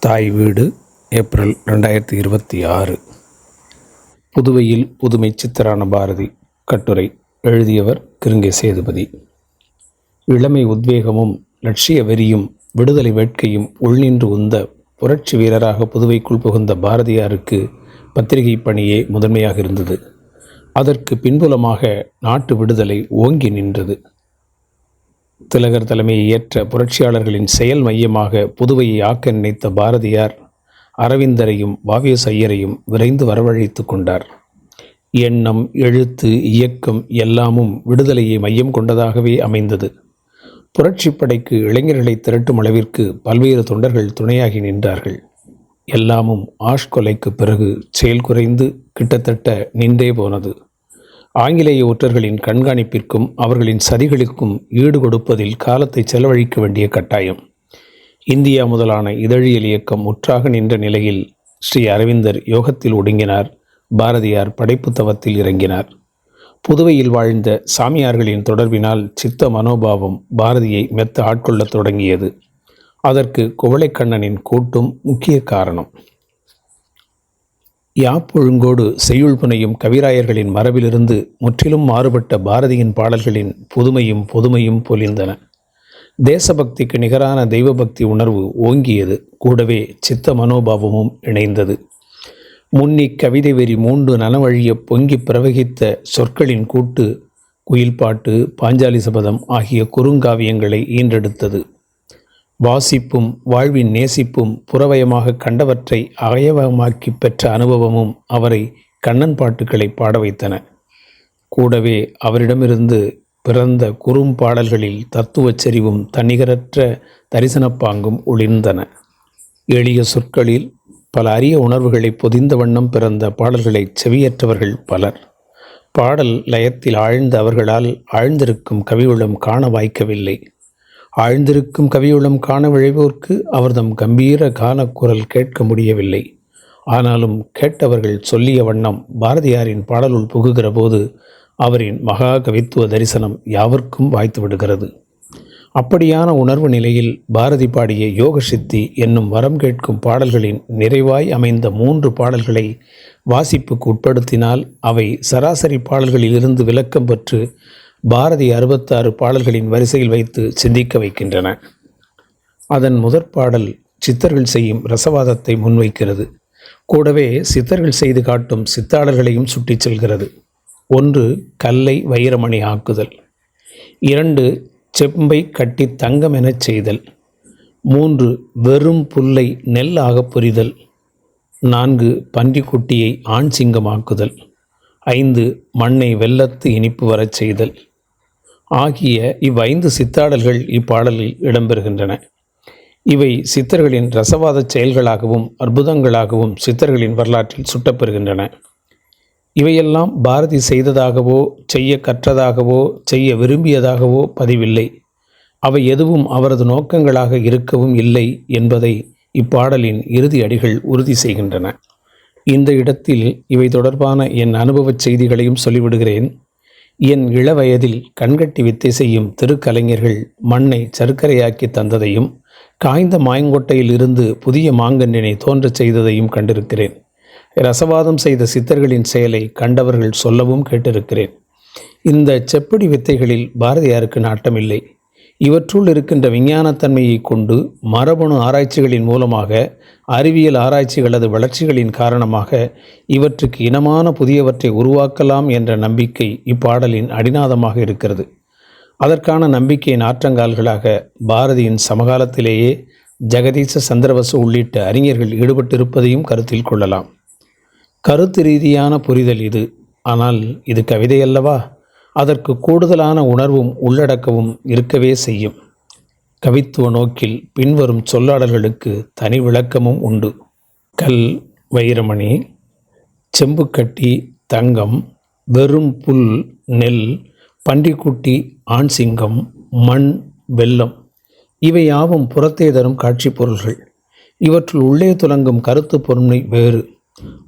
தாய் வீடு ஏப்ரல் 2026. புதுவையில் புதுமை சித்தரான பாரதி. கட்டுரை எழுதியவர் கிருங்கை சேதுபதி. இளமை உத்வேகமும் லட்சிய வெறியும் விடுதலை வேட்கையும் உள்நின்று உந்த புரட்சி வீரராக புதுவைக்குள் புகுந்த பாரதியாருக்கு பத்திரிகை பணியே முதன்மையாக இருந்தது. அதற்கு பின்புலமாக நாட்டு விடுதலை ஓங்கி நின்றது. திலகர் தலைமையை ஏற்ற புரட்சியாளர்களின் செயல் மையமாக புதுவையை ஆக்க நினைத்த பாரதியார் அரவிந்தரையும் வாவியஸ் ஐயரையும் விரைந்து வரவழைத்து கொண்டார். எண்ணம், எழுத்து, இயக்கம் எல்லாமும் விடுதலையை மையம் கொண்டதாகவே அமைந்தது. புரட்சிப்படைக்கு இளைஞர்களை திரட்டும் அளவிற்கு பல்வேறு தொண்டர்கள் துணையாகி நின்றார்கள். எல்லாமும் ஆஷ் கொலைக்கு பிறகு செயல் குறைந்து கிட்டத்தட்ட நின்றே போனது. ஆங்கிலேய ஒற்றர்களின் கண்காணிப்பிற்கும் அவர்களின் சதிகளுக்கும் ஈடு கொடுப்பதில் காலத்தை செலவழிக்க வேண்டிய கட்டாயம். இந்தியா முதலான இதழியல் இயக்கம் முற்றாக நின்ற நிலையில் ஸ்ரீ அரவிந்தர் யோகத்தில் ஒடுங்கினார். பாரதியார் படைப்பு தவத்தில் இறங்கினார். புதுவையில் வாழ்ந்த சாமியார்களின் தொடர்பினால் சித்த மனோபாவம் பாரதியை மெத்த ஆட்கொள்ளத் தொடங்கியது. அதற்கு குவளைக்கண்ணனின் கூட்டும் முக்கிய காரணம். யாப்பொழுங்கோடு செய்யுள் புனையும் கவிராயர்களின் மரபிலிருந்து முற்றிலும் மாறுபட்ட பாரதியின் பாடல்களின் புதுமையும் பொதுமையும் பொலிந்தன. தேசபக்திக்கு நிகரான தெய்வபக்தி உணர்வு ஓங்கியது. கூடவே சித்த மனோபாவமும் இணைந்தது. முன்னி கவிதை வெறி மூண்டு நனவழிய பொங்கி பிரவகித்த சொற்களின் கூட்டு குயில்பாட்டு, பாஞ்சாலி சபதம் ஆகிய குறுங்காவியங்களை ஈன்றெடுத்தது. வாசிப்பும் வாழ்வின் நேசிப்பும் புறவயமாக கண்டவற்றை அவயவமாக்கி பெற்ற அனுபவமும் அவரை கண்ணன் பாட்டுக்களை பாட வைத்தன. கூடவே அவரிடமிருந்து பிறந்த குறும்பாடல்களில் தத்துவச் செறிவும் தன்னிகரற்ற தரிசனப்பாங்கும் ஒளிர்ந்தன. எளிய சொற்களில் பல அரிய உணர்வுகளை பொதிந்த வண்ணம் பிறந்த பாடல்களை செவியற்றவர்கள் பலர். பாடல் லயத்தில் ஆழ்ந்த அவர்களால் ஆழ்ந்திருக்கும் கவியுளம் காண வாய்க்கவில்லை. ஆழ்ந்திருக்கும் கவியுளம் காண விழைவோர்க்கு அவர்தம் கம்பீர கானக்குரல் கேட்க முடியவில்லை. ஆனாலும் கேட்டவர்கள் சொல்லிய வண்ணம் பாரதியாரின் பாடலுள் புகுகிற போது அவரின் மகா கவித்துவ தரிசனம் யாவர்க்கும் வாய்த்து விடுகிறது. அப்படியான உணர்வு நிலையில் பாரதி பாடிய யோக சித்தி என்னும் வரம் கேட்கும் பாடல்களின் நிறைவாய் அமைந்த 3 பாடல்களை வாசிப்புக்கு உட்படுத்தினால் அவை சராசரி பாடல்களிலிருந்து விலக்கம் பெற்று பாரதி 66 பாடல்களின் வரிசையில் வைத்து சிந்திக்க வைக்கின்றன. அதன் முதற் பாடல் சித்தர்கள் செய்யும் ரசவாதத்தை முன்வைக்கிறது. கூடவே சித்தர்கள் செய்து காட்டும் சித்தாளர்களையும் சுட்டிச் செல்கிறது. 1. கல்லை வைரமணி ஆக்குதல். 2. செம்பை கட்டி தங்கம் எனச் செய்தல். 3. வெறும் புல்லை நெல் ஆகப் புரிதல். 4. பன்றிக்குட்டியை ஆண் சிங்கமாக்குதல். 5. மண்ணை வெல்லத்து இனிப்பு வரச் செய்தல் ஆகிய 5 சித்தாடல்கள் இப்பாடலில் இடம்பெறுகின்றன. இவை சித்தர்களின் ரசவாத செயல்களாகவும் அற்புதங்களாகவும் சித்தர்களின் வரலாற்றில் சுட்டப்பெறுகின்றன. இவையெல்லாம் பாரதி செய்ததாகவோ செய்ய கற்றதாகவோ செய்ய விரும்பியதாகவோ பதிவில்லை. அவை எதுவும் அவரது நோக்கங்களாக இருக்கவும் இல்லை என்பதை இப்பாடலின் இறுதி அடிகள் உறுதி செய்கின்றன. இந்த இடத்தில் இவை தொடர்பான என் அனுபவச் செய்திகளையும் சொல்லிவிடுகிறேன். என் இளவயதில் கண்கட்டி வித்தை செய்யும் திருக்கலைஞர்கள் மண்ணை சர்க்கரையாக்கி தந்ததையும் காய்ந்த மாயங்கொட்டையில் இருந்து புதிய மாங்கன்றினை தோன்றச் செய்ததையும் கண்டிருக்கிறேன். ரசவாதம் செய்த சித்தர்களின் செயலை கண்டவர்கள் சொல்லவும் கேட்டிருக்கிறேன். இந்த செப்படி வித்தைகளில் பாரதியாருக்கு நாட்டமில்லை. இவற்றுள் இருக்கின்ற விஞ்ஞானத்தன்மையை கொண்டு மரபணு ஆராய்ச்சிகளின் மூலமாக அறிவியல் ஆராய்ச்சிகளது வளர்ச்சிகளின் காரணமாக இவற்றுக்கு இனமான புதியவற்றை உருவாக்கலாம் என்ற நம்பிக்கை இப்பாடலின் அடிநாதமாக இருக்கிறது. அதற்கான நம்பிக்கையின் ஆற்றங்கால்களாக பாரதியின் சமகாலத்திலேயே ஜெகதீச சந்திரவசு உள்ளிட்ட அறிஞர்கள் ஈடுபட்டிருப்பதையும் கருத்தில் கொள்ளலாம். கருத்து ரீதியான புரிதல் இது. ஆனால் இது கவிதை அல்லவா? அதற்கு கூடுதலான உணர்வும் உள்ளடக்கமும் இருக்கவே செய்யும். கவித்துவ நோக்கில் பின்வரும் சொல்லாடல்களுக்கு தனி விளக்கமும் உண்டு. கல் வைரமணி, செம்புக்கட்டி தங்கம், வெறும் புல் நெல், பன்றிக்குட்டி ஆண் சிங்கம், மண் வெல்லம் இவை யாவும் புறத்தே தரும் காட்சி பொருள்கள். இவற்றுள் உள்ளே துலங்கும் கருத்து பொருண்மை வேறு.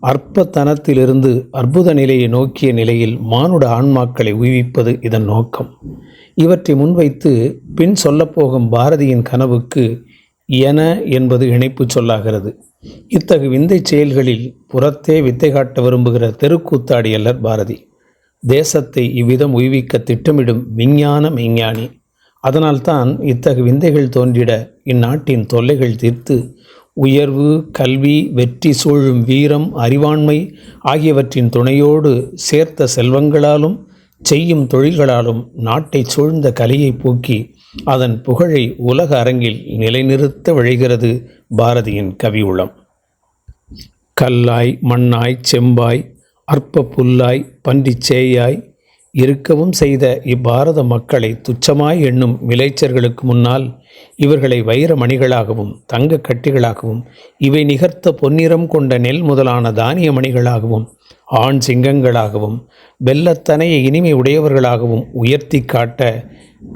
அற்பத்தனத்திலிருந்து அற்புத நிலையை நோக்கிய நிலையில் மானுட ஆன்மாக்களை உய்விப்பது இதன் நோக்கம். இவற்றை முன்வைத்து பின் சொல்லப்போகும் பாரதியின் கனவுக்கு என என்பது இணைப்பு சொல்லாகிறது. இத்தகு விந்தை செயல்களில் புறத்தே வித்தை காட்ட விரும்புகிற தெருக்கூத்தாடி அல்லர் பாரதி. தேசத்தை இவ்விதம் உய்விக்க திட்டமிடும் விஞ்ஞான மெய்ஞானி. அதனால்தான் இத்தகு விந்தைகள் தோன்றிட இந்நாட்டின் தொல்லைகள் தீர்த்து உயர்வு, கல்வி, வெற்றி சூழும் வீரம், அறிவாண்மை ஆகியவற்றின் துணையோடு சேர்த்த செல்வங்களாலும் செய்யும் தொழில்களாலும் நாட்டை சூழ்ந்த கலையை போக்கி அதன் புகழை உலக அரங்கில் நிலைநிறுத்த விழைகிறது பாரதியின் கவி உளம். கல்லாய், மண்ணாய், செம்பாய், அற்ப புல்லாய், பன்றிச் சேயாய் இருக்கவும் செய்த இப்பாரத மக்களை துச்சமாய் எண்ணும் மிலைச்சர்களுக்கு முன்னால் இவர்களை வைர மணிகளாகவும் தங்க கட்டிகளாகவும் இவை நிகர்த்த பொன்னிறம் கொண்ட நெல் முதலான தானிய மணிகளாகவும் ஆண் சிங்கங்களாகவும் வெள்ளத்தனைய இனிமை உடையவர்களாகவும் உயர்த்தி காட்ட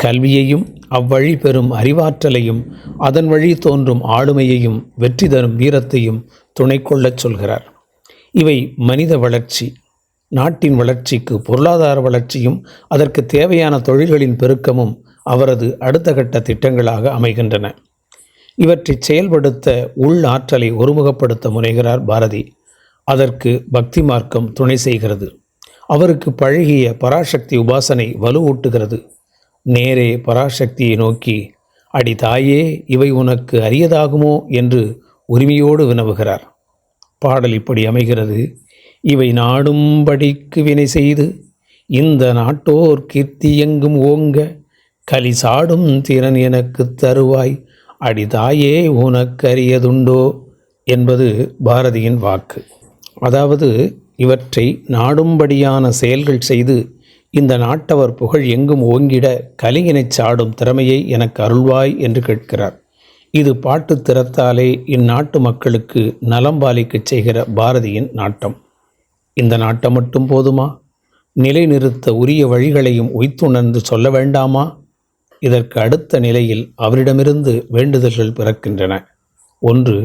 கல்வியையும் அவ்வழி பெறும் அறிவாற்றலையும் அதன் வழி தோன்றும் ஆளுமையையும் வெற்றி தரும் வீரத்தையும் துணை கொள்ளச் சொல்கிறார். இவை மனித வளர்ச்சி, நாட்டின் வளர்ச்சிக்கு பொருளாதார வளர்ச்சியும் அதற்கு தேவையான தொழில்களின் பெருக்கமும் அவரது அடுத்த கட்ட திட்டங்களாக அமைகின்றன. இவற்றை செயல்படுத்த உள் ஆற்றலை ஒருமுகப்படுத்த முனைகிறார் பாரதி. அதற்கு பக்தி மார்க்கம் துணை செய்கிறது. அவருக்கு பழகிய பராசக்தி உபாசனை வலுவூட்டுகிறது. நேரே பராசக்தியை நோக்கி, அடி தாயே, இவை உனக்கு அரியதாகுமோ என்று உரிமையோடு வினவுகிறார். பாடல் இப்படி அமைகிறது. இவை நாடும்படிக்கு வினை செய்து இந்த நாட்டோர் கீர்த்தி எங்கும் ஓங்க கலி சாடும் திறன் எனக்கு தருவாய், அடிதாயே உனக்கரியதுண்டோ என்பது பாரதியின் வாக்கு. அதாவது இவற்றை நாடும்படியான செயல்கள் செய்து இந்த நாட்டவர் புகழ் எங்கும் ஓங்கிட கலியினைச் சாடும் திறமையை எனக்கு அருள்வாய் என்று கேட்கிறார். இது பாட்டு திறத்தாலே இந்நாட்டு மக்களுக்கு நலம் பாலிக்கச் செய்கிற பாரதியின் நாட்டம். இந்த நாட்டம் மட்டும் போதுமா? நிலைநிறுத்த உரிய வழிகளையும் உய்த்துணர்ந்து சொல்ல வேண்டாமா? இதற்கு அடுத்த நிலையில் அவரிடமிருந்து வேண்டுதல்கள் பிறக்கின்றன. 1.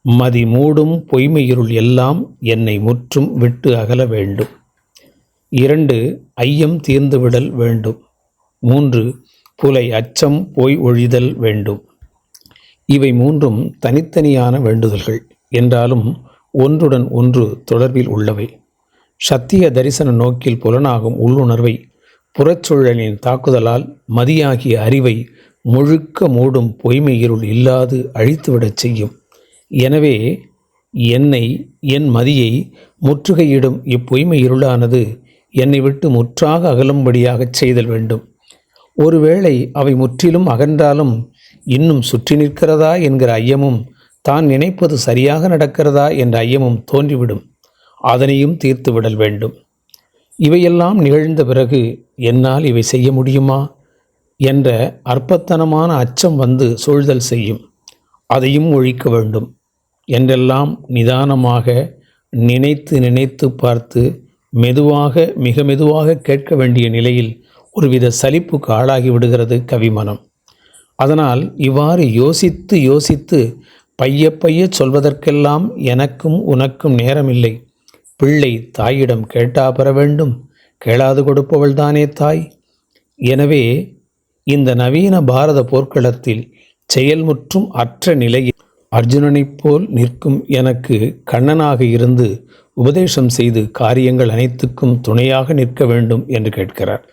மதி மூடும் பொய்மையிருள் எல்லாம் என்னை முற்றும் விட்டு அகல வேண்டும். 2. ஐயம் தீர்ந்துவிடல் வேண்டும். 3. புலை அச்சம் போய் ஒழிதல் வேண்டும். இவை மூன்றும் தனித்தனியான வேண்டுதல்கள் என்றாலும் ஒன்றுடன் ஒன்று தொடர்பில் உள்ளவை. சத்திய தரிசன நோக்கில் புலனாகும் உள்ளுணர்வை புறச்சூழலின் தாக்குதலால் மதியாகிய அறிவை முழுக்க மூடும் பொய்மை இருள் இல்லாது அழித்துவிடச் செய்யும். எனவே என்னை, என் மதியை முற்றுகையிடும் இப்பொய்மை இருளானது என்னை விட்டு முற்றாக அகலும்படியாகச் செய்தல் வேண்டும். ஒருவேளை அவை முற்றிலும் அகன்றாலும் இன்னும் சுற்றி நிற்கிறதா என்கிற ஐயமும், தான் நினைப்பது சரியாக நடக்கிறதா என்ற ஐயமும் தோன்றிவிடும். அதனையும் தீர்த்து விடல் வேண்டும். இவையெல்லாம் நிகழ்ந்த பிறகு என்னால் இவை செய்ய முடியுமா என்ற அற்பத்தனமான அச்சம் வந்து சூழ்தல் செய்யும். அதையும் ஒழிக்க வேண்டும் என்றெல்லாம் நிதானமாக நினைத்து நினைத்து பார்த்து மெதுவாக, மிக மெதுவாக கேட்க வேண்டிய நிலையில் ஒருவித சலிப்புக்கு ஆளாகி விடுகிறது கவிமனம். அதனால் இவ்வாறு யோசித்து யோசித்து பைய சொல்வதற்கெல்லாம் எனக்கும் உனக்கும் நேரமில்லை. பிள்ளை தாயிடம் கேட்டா பெற வேண்டும், கேளாது கொடுப்பவள்தானே தாய். எனவே இந்த நவீன பாரத போர்க்களத்தில் செயல்முற்றும் அற்ற நிலையில் அர்ஜுனனைப் போல் நிற்கும் எனக்கு கண்ணனாக இருந்து உபதேசம் செய்து காரியங்கள் அனைத்துக்கும் துணையாக நிற்க வேண்டும் என்று கேட்கிறார்.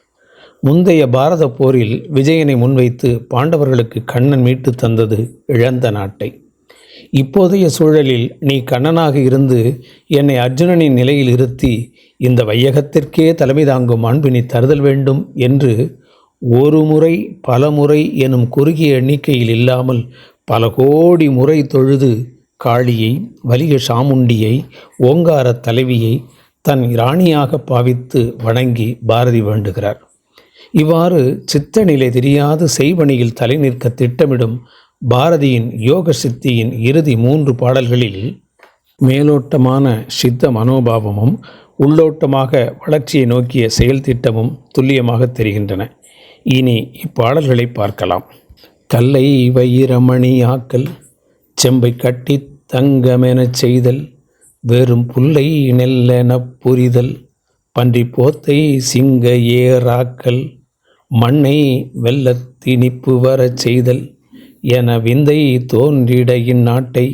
முந்தைய பாரத போரில் விஜயனை முன்வைத்து பாண்டவர்களுக்கு கண்ணன் மீட்டு தந்தது இழந்த நாட்டை. இப்போதைய சூழலில் நீ கண்ணனாக இருந்து என்னை அர்ஜுனனின் நிலையில் இருத்தி இந்த வையகத்திற்கே தலைமை தாங்கும் அன்பினை தருதல் வேண்டும் என்று ஒரு முறை பல முறை எனும் குறுகிய எண்ணிக்கையில் இல்லாமல் பல கோடி முறை தொழுது காளியை, வலிய சாமுண்டியை, ஓங்கார தலைவியை தன் இராணியாக பாவித்து வணங்கி பாரதி வேண்டுகிறார். இவ்வாறு சித்த நிலை தெரியாது செய்வணியில் தலை நிற்க திட்டமிடும் பாரதியின் யோக சித்தியின் இறுதி 3 பாடல்களில் மேலோட்டமான சித்த மனோபாவமும் உள்ளோட்டமாக வளர்ச்சியை நோக்கிய செயல் திட்டமும் துல்லியமாக தெரிகின்றன. இனி இப்பாடல்களை பார்க்கலாம். கல்லை வைரமணியாக்கல், செம்பை கட்டி தங்கமெனச் செய்தல், வெறும் புல்லை நெல்லெனப் புரிதல், பன்றி போத்தை சிங்க ஏறாக்கல், மண்ணை வெள்ளத் திணிப்பு வரச் செய்தல், என விந்தை தோன்றிட இந்நாட்டை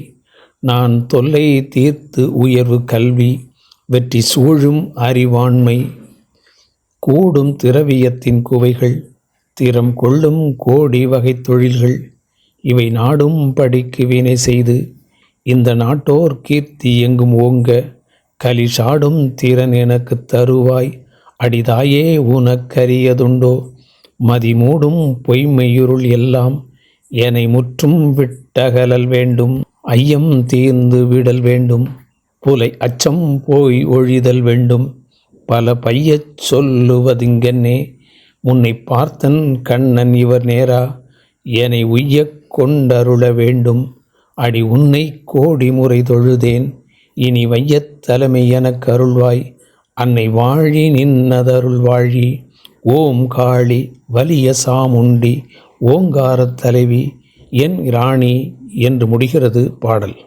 நான் தொல்லை தீர்த்து உயர்வு கல்வி வெற்றி சூழும் அறிவாண்மை கூடும் திரவியத்தின் குவைகள் திறம் கொள்ளும் கோடி வகை தொழில்கள் இவை நாடும் படிக்கு வினை செய்து இந்த நாட்டோர் கீர்த்தி எங்கும் ஓங்க களி சாடும் திறன் எனக்கு தருவாய் அடிதாயே உனக்கரியதுண்டோ மதிமூடும் பொய்மையுருள் எல்லாம் என்னை முற்றும் விட்டகலல் வேண்டும் ஐயம் தீர்ந்து விடல் வேண்டும் புலை அச்சம் போய் ஒழிதல் வேண்டும் பல பையச் சொல்லுவதிங்கன்னே முன்னை பார்த்தன் கண்ணன் இவர் நேரா என்னை உய்யக் கொண்டருள வேண்டும் அடி உன்னை கோடி முறை தொழுதேன் இனி வையத் தலைமை எனக் கருள்வாய் அன்னை வாழி நின்னதருள் வாழி ஓம் காளி வலிய சாமுண்டி ஓங்காரத் தலைவி என் ராணி என்று முடிகிறது பாடல்.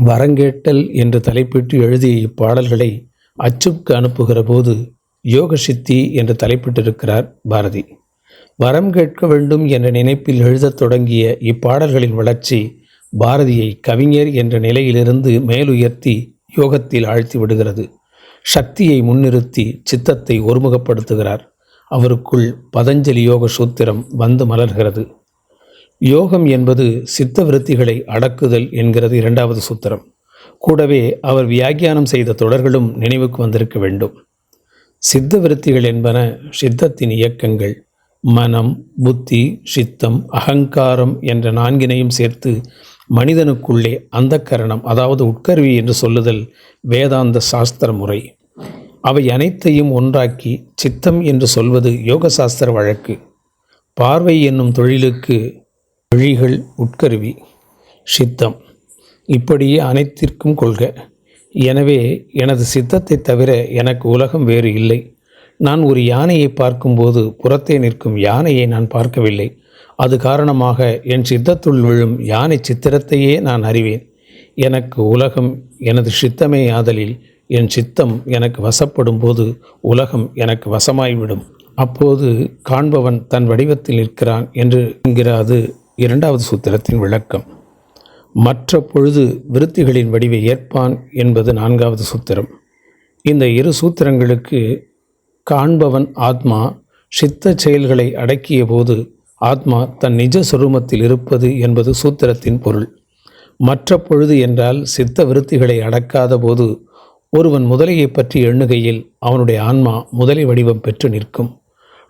வரங்கேட்டல் என்று தலைப்பிட்டு எழுதிய இப்பாடல்களை அச்சுக்கு அனுப்புகிற போது யோக சித்தி என்று தலைப்பிட்டிருக்கிறார் பாரதி. வரம் கேட்க வேண்டும் என்ற நினைப்பில் எழுதத் தொடங்கிய இப்பாடல்களின் வளர்ச்சி பாரதியை கவிஞர் என்ற நிலையிலிருந்து மேலுயர்த்தி யோகத்தில் ஆழ்த்தி விடுகிறது. சக்தியை முன்னிறுத்தி சித்தத்தை ஒருமுகப்படுத்துகிறார். அவருக்குள் பதஞ்சலி யோக சூத்திரம் வந்து மலர்கிறது. யோகம் என்பது சித்த விருத்திகளை அடக்குதல் என்கிறது இரண்டாவது சூத்திரம். கூடவே அவர் வியாக்கியானம் செய்த தொடர்களும் நினைவுக்கு வந்திருக்க வேண்டும். சித்த விருத்திகள் என்பன சித்தத்தின் இயக்கங்கள். மனம், புத்தி, சித்தம், அகங்காரம் என்ற நான்கினையும் சேர்த்து மனிதனுக்குள்ளே அந்தக்கரணம், அதாவது உட்கருவி என்று சொல்லுதல் வேதாந்த சாஸ்திர முறை. அவை அனைத்தையும் ஒன்றாக்கி சித்தம் என்று சொல்வது யோக சாஸ்திர வழக்கு. பார்வை என்னும் தொழிலுக்கு விழிகள் உட்கருவி, சித்தம். இப்படியே அனைத்திற்கும் கொள்க. எனவே எனது சித்தத்தை தவிர எனக்கு உலகம் வேறு இல்லை. நான் ஒரு யானையை பார்க்கும்போது புறத்தே நிற்கும் யானையை நான் பார்க்கவில்லை. அது காரணமாக என் சித்தத்துள் விழும் யானை சித்திரத்தையே நான் அறிவேன். எனக்கு உலகம் எனது சித்தமே ஆதலில் என் சித்தம் எனக்கு வசப்படும் போது உலகம் எனக்கு வசமாய்விடும். அப்போது காண்பவன் தன் வடிவத்தில் நிற்கிறான் என்று என்கிறது இரண்டாவது சூத்திரத்தின் விளக்கம். மற்ற பொழுது விருத்திகளின் வடிவை ஏற்பான் என்பது நான்காவது சூத்திரம். இந்த இரு சூத்திரங்களுக்கு காண்பவன் ஆத்மா சித்த செயல்களை அடக்கிய போது ஆத்மா தன் நிஜ சொரூபத்தில் இருப்பது என்பது சூத்திரத்தின் பொருள். மற்ற பொழுது என்றால் சித்த விருத்திகளை அடக்காத போது ஒருவன் முதலையை பற்றி எண்ணுகையில் அவனுடைய ஆன்மா முதலை வடிவம் பெற்று நிற்கும்.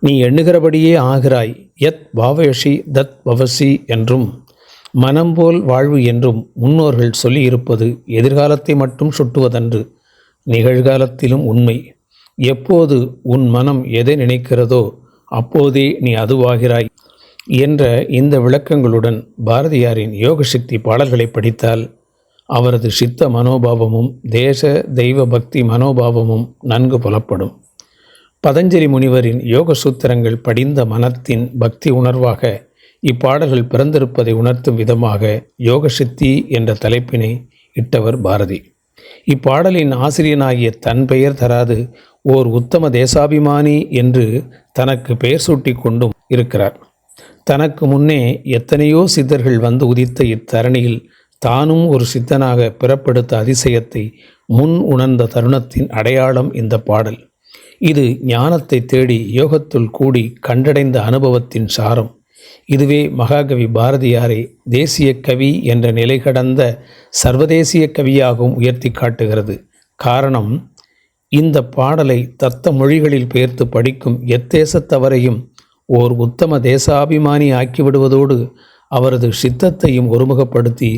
நீ எண்ணுகிறபடியே ஆகிறாய், யத் பாவயசி தத் பவசி என்றும் மனம் போல் வாழ்வு என்றும் முன்னோர்கள் சொல்லியிருப்பது எதிர்காலத்தை மட்டும் சுட்டுவதன்று, நிகழ்காலத்திலும் உண்மை. எப்போது உன் மனம் எதை நினைக்கிறதோ அப்போதே நீ அதுவாகிறாய் என்ற இந்த விளக்கங்களுடன் பாரதியாரின் யோக சக்தி பாடல்களை படித்தால் அவரது சித்த மனோபாவமும் தேச தெய்வ பக்தி மனோபாவமும் நன்கு புலப்படும். பதஞ்சலி முனிவரின் யோக சூத்திரங்கள் படிந்த மனத்தின் பக்தி உணர்வாக இப்பாடல்கள் பிறந்திருப்பதை உணர்த்தும் விதமாக யோக சித்தி என்ற தலைப்பினை இட்டவர் பாரதி. இப்பாடலின் ஆசிரியனாகிய தன் பெயர் தராது ஓர் உத்தம தேசாபிமானி என்று தனக்கு பெயர் சூட்டி கொண்டும் இருக்கிறார். தனக்கு முன்னே எத்தனையோ சித்தர்கள் வந்து உதித்த இத்தரணியில் தானும் ஒரு சித்தனாக பிறப்பெடுத்த அதிசயத்தை முன் உணர்ந்த தருணத்தின் அடையாளம் இந்த பாடல். இது ஞானத்தை தேடி யோகத்துள் கூடி கண்டடைந்த அனுபவத்தின் சாரம். இதுவே மகாகவி பாரதியாரை தேசிய கவி என்ற நிலை கடந்த சர்வதேசிய கவியாகவும் உயர்த்தி காட்டுகிறது. காரணம், இந்த பாடலை தத்த மொழிகளில் பெயர்த்து படிக்கும் எத்தேசத்தவரையும் ஓர் உத்தம தேசாபிமானி ஆக்கிவிடுவதோடு அவரது சித்தத்தையும் ஒருமுகப்படுத்தி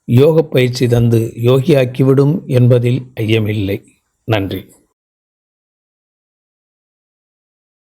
யோக பயிற்சி தந்து யோகியாக்கிவிடும் என்பதில் ஐயமில்லை. நன்றி.